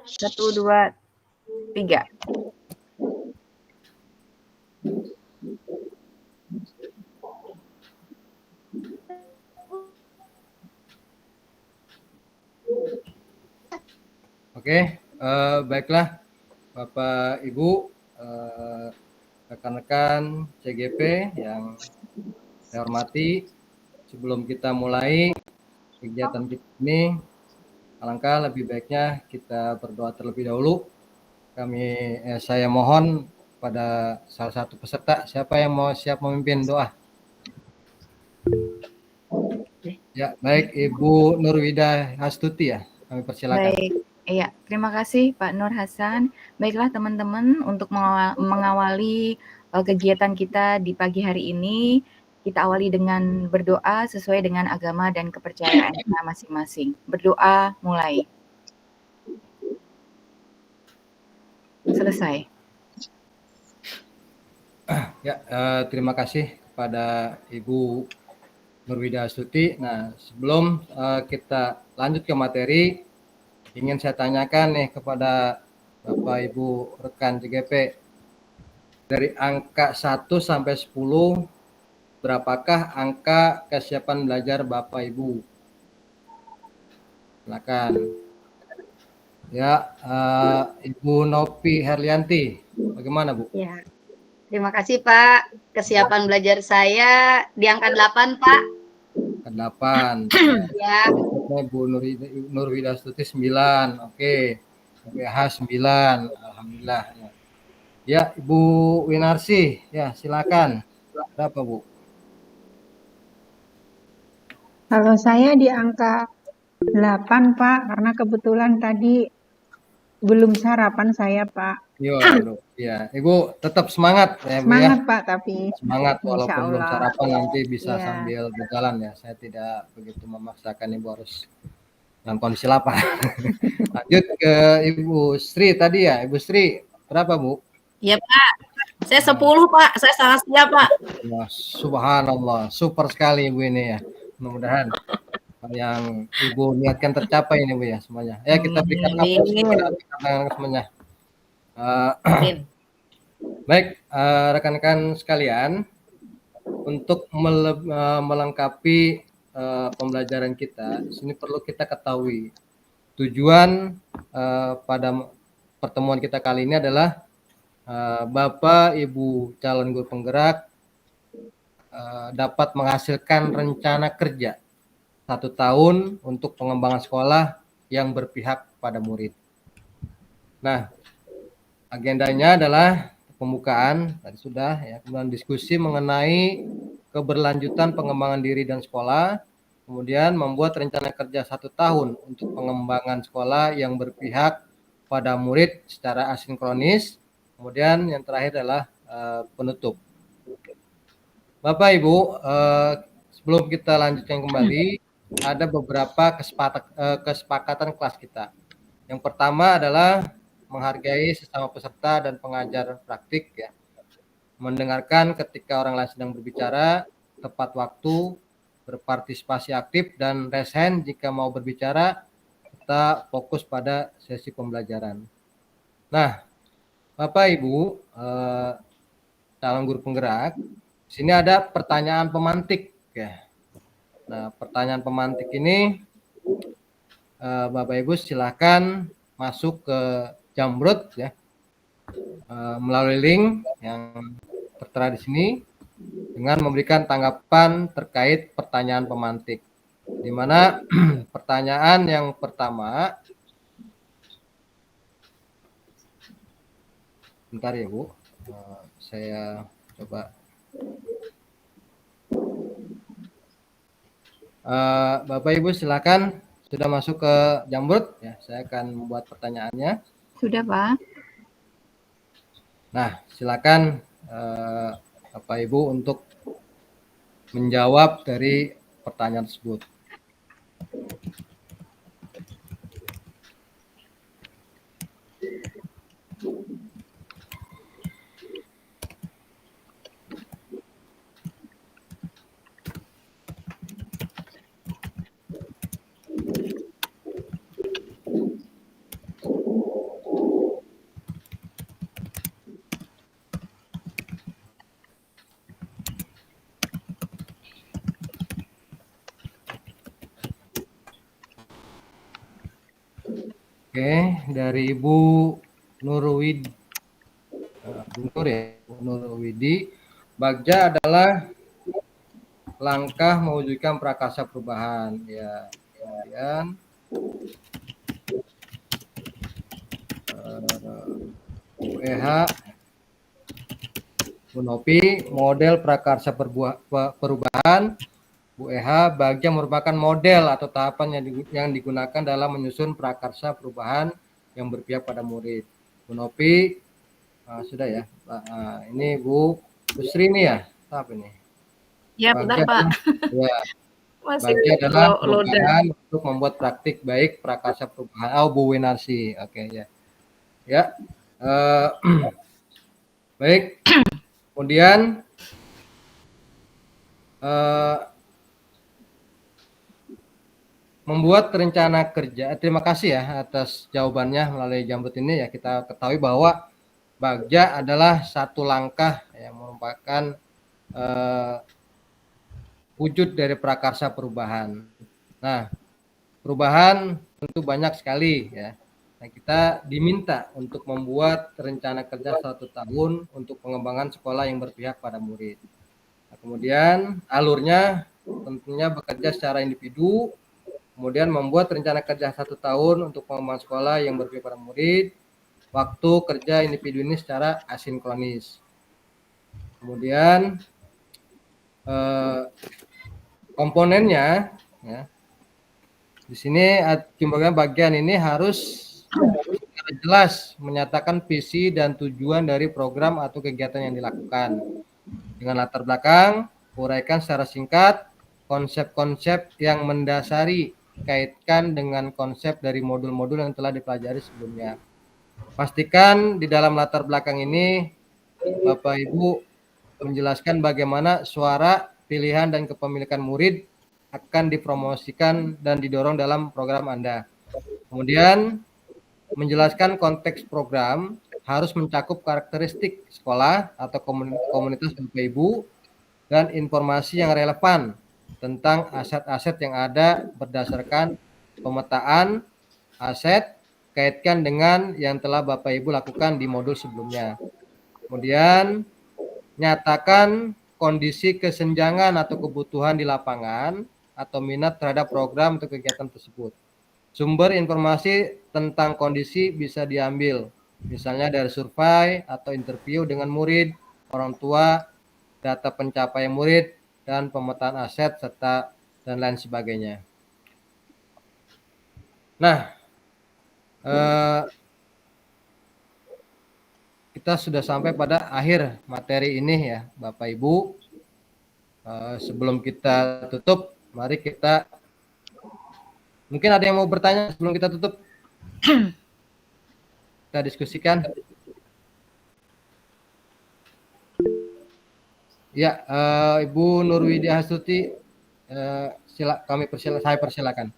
1, 2, 3. Oke, baiklah Bapak Ibu, rekan-rekan CGP yang saya hormati, sebelum kita mulai kegiatan kita ini, alangkah lebih baiknya kita berdoa terlebih dahulu. Saya mohon pada salah satu peserta, siapa yang mau siap memimpin doa? Ya, baik Ibu Nurwida Astuti ya, kami persilakan. Baik, iya, terima kasih Pak Nur Hasan. Baiklah teman-teman, untuk mengawali kegiatan kita di pagi hari ini, kita awali dengan berdoa sesuai dengan agama dan kepercayaan kita masing-masing. Berdoa mulai. Selesai. Ya, terima kasih kepada Ibu Nurwida Astuti. Nah, sebelum kita lanjut ke materi, ingin saya tanyakan nih kepada Bapak Ibu rekan CGP, dari angka 1 sampai 10, berapakah angka kesiapan belajar Bapak Ibu? Silakan. Ya, Ibu Nopi Herlianti, bagaimana Bu? Ya, terima kasih Pak. Kesiapan belajar saya di angka 8 Pak. Ke 8. Ya. Berikutnya Bu Nurwida Astuti 9. Oke. BH 9. Alhamdulillah. Ya, Ibu Winarsi, ya silakan. Berapa Bu? Kalau saya di angka 8 Pak, karena kebetulan tadi belum sarapan saya Pak. Ya, Ibu tetap semangat ya Bu ya. Semangat Pak, tapi Semangat Insya walaupun belum Allah. sarapan, nanti bisa Ya. sambil berjalan ya. Saya tidak begitu memaksakan Ibu harus dalam kondisi lapar. Lanjut ke Ibu Sri tadi ya. Ibu Sri, berapa Bu? Iya Pak, saya 10 Pak, saya sangat siap Pak. Wah, subhanallah, super sekali Ibu ini ya. Mudah-mudahan yang Ibu niatkan tercapai ini Bu ya semuanya. Ya, kita berikan aplaus kepada semuanya. Baik, rekan-rekan sekalian, untuk melengkapi pembelajaran kita, di sini perlu kita ketahui tujuan pada pertemuan kita kali ini adalah Bapak Ibu calon guru penggerak dapat menghasilkan rencana kerja 1 tahun untuk pengembangan sekolah yang berpihak pada murid. Nah, agendanya adalah pembukaan, tadi sudah ya, kemudian diskusi mengenai keberlanjutan pengembangan diri dan sekolah, kemudian membuat rencana kerja 1 tahun untuk pengembangan sekolah yang berpihak pada murid secara asinkronis, kemudian yang terakhir adalah penutup. Bapak Ibu, sebelum kita lanjutkan kembali, ada beberapa kesepakatan kelas kita. Yang pertama adalah menghargai sesama peserta dan pengajar praktik ya. Mendengarkan ketika orang lain sedang berbicara, tepat waktu, berpartisipasi aktif, dan raise hand jika mau berbicara, kita fokus pada sesi pembelajaran. Nah, Bapak Ibu, calon guru penggerak, di sini ada pertanyaan pemantik ya. Nah, pertanyaan pemantik ini Bapak Ibu silakan masuk ke Jamrut ya, melalui link yang tertera di sini dengan memberikan tanggapan terkait pertanyaan pemantik. Di mana pertanyaan yang pertama, bentar ya Bu, saya coba. Bapak Ibu silakan, sudah masuk ke Jamrut ya, saya akan membuat pertanyaannya. Sudah Pak. Nah, silakan Bapak Ibu untuk menjawab dari pertanyaan tersebut. Oke, dari Ibu Nurwidi, Nurwidi, Bagja adalah langkah mewujudkan prakarsa perubahan. Ya, kemudian UEH Bu Nopi, model prakarsa perubahan. Bu EH, Bagja merupakan model atau tahapan yang digunakan dalam menyusun prakarsa perubahan yang berpihak pada murid. Bu Nopi, sudah ya. Ini Bu Busri nih ya, apa ini? Ya, benar, Bagja, Pak. ya. Masih Bagja adalah loadan. perubahan untuk membuat praktik baik prakarsa perubahan. Oh, Bu Winarsi, oke ya. Ya, baik. Kemudian membuat rencana kerja. Terima kasih ya atas jawabannya melalui Jambut ini ya. Kita ketahui bahwa Bagja adalah satu langkah yang merupakan wujud dari prakarsa perubahan. Nah, perubahan tentu banyak sekali ya. Nah, kita diminta untuk membuat rencana kerja 1 tahun untuk pengembangan sekolah yang berpihak pada murid. Nah, kemudian alurnya tentunya bekerja secara individu, kemudian membuat rencana kerja 1 tahun untuk pengembangan sekolah yang berpihak pada murid, waktu kerja individu ini secara asinkronis. Kemudian komponennya ya, di sini jumlahnya bagian ini harus jelas menyatakan visi dan tujuan dari program atau kegiatan yang dilakukan. Dengan latar belakang, uraikan secara singkat konsep-konsep yang mendasari, kaitkan dengan konsep dari modul-modul yang telah dipelajari sebelumnya. Pastikan di dalam latar belakang ini Bapak Ibu menjelaskan bagaimana suara, pilihan, dan kepemilikan murid akan dipromosikan dan didorong dalam program Anda. Kemudian menjelaskan konteks program harus mencakup karakteristik sekolah atau komunitas Bapak Ibu dan informasi yang relevan tentang aset-aset yang ada berdasarkan pemetaan aset, kaitkan dengan yang telah Bapak Ibu lakukan di modul sebelumnya. Kemudian nyatakan kondisi kesenjangan atau kebutuhan di lapangan atau minat terhadap program atau kegiatan tersebut. Sumber informasi tentang kondisi bisa diambil, misalnya dari survei atau interview dengan murid, orang tua, data pencapaian murid, dan pemetaan aset, serta dan lain sebagainya. Nah, kita sudah sampai pada akhir materi ini ya, Bapak Ibu. Sebelum kita tutup, mari kita, mungkin ada yang mau bertanya sebelum kita tutup? Kita diskusikan. Ya, Ibu Nurwidi Astuti, saya persilakan.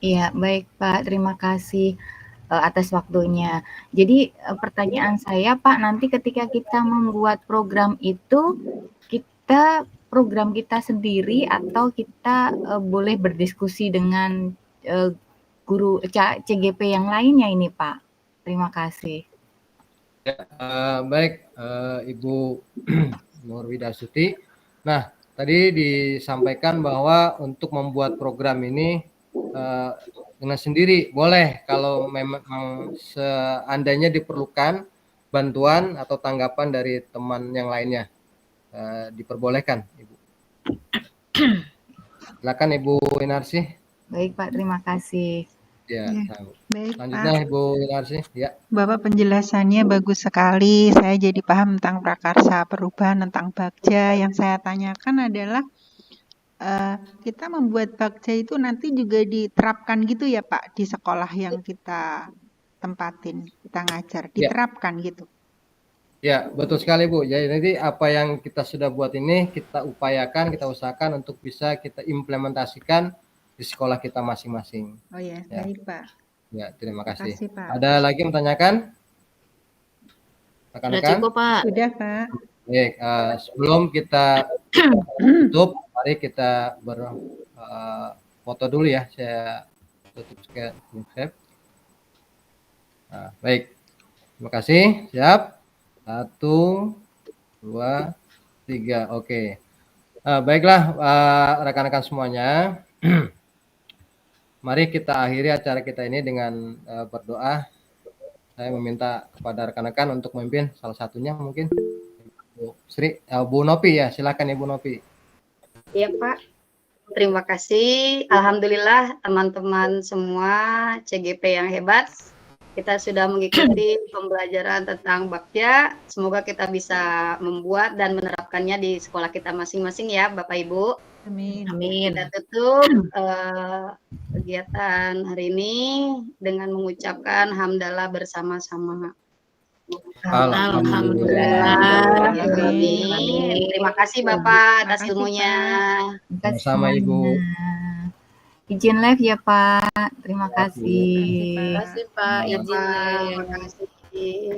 Iya, baik Pak, terima kasih atas waktunya. Jadi pertanyaan saya Pak, nanti ketika kita membuat program itu, program kita sendiri atau kita boleh berdiskusi dengan guru CGP yang lainnya ini Pak? Terima kasih. Ya, baik Ibu Nurwidi Astuti. Nah, tadi disampaikan bahwa untuk membuat program ini dengan sendiri boleh kalau memang seandainya diperlukan bantuan atau tanggapan dari teman yang lainnya, diperbolehkan Ibu. Silakan Ibu Winarsi. Baik Pak, terima kasih. Ya, Baik selanjutnya Pak, Ibu Winarsi. Ya. Bapak penjelasannya bagus sekali. Saya jadi paham tentang prakarsa perubahan, tentang Bagja. Yang saya tanyakan adalah kita membuat Bagja itu nanti juga diterapkan gitu ya Pak di sekolah yang kita tempatin, kita ngajar, diterapkan gitu. Ya, betul sekali Bu. Jadi nanti apa yang kita sudah buat ini kita upayakan, kita usahakan untuk bisa kita implementasikan di sekolah kita masing-masing. Oh ya, Ya. baik Pak. Ya, terima kasih. Terima kasih, Pak. Ada lagi yang menanyakan? Sudah Rekan-rekan? cukup, Pak. Sudah Pak. Baik, sebelum kita tutup, mari kita berfoto dulu ya. Saya tutup share. Nah, baik. Terima kasih. Siap. 1, 2, 3. Oke. Baiklah, rekan-rekan semuanya. Mari kita akhiri acara kita ini dengan berdoa. Saya meminta kepada rekan-rekan untuk memimpin salah satunya mungkin Bu Nopi ya. Silakan Ibu Nopi. Iya Pak, terima kasih. Alhamdulillah teman-teman semua CGP yang hebat. Kita sudah mengikuti pembelajaran tentang bakja. Semoga kita bisa membuat dan menerapkannya di sekolah kita masing-masing ya Bapak Ibu. Amin. Amin. Kita tutup kegiatan hari ini dengan mengucapkan hamdalah bersama-sama. Alhamdulillah. Amin. Terima kasih Bapak atas Terima kasih, ilmunya. Terima kasih Sama-sama, Ibu. semuanya. Izin live ya Pak. Terima Terima kasih. kasih. Terima kasih Pak, Ya izin Pak, live. terima kasih.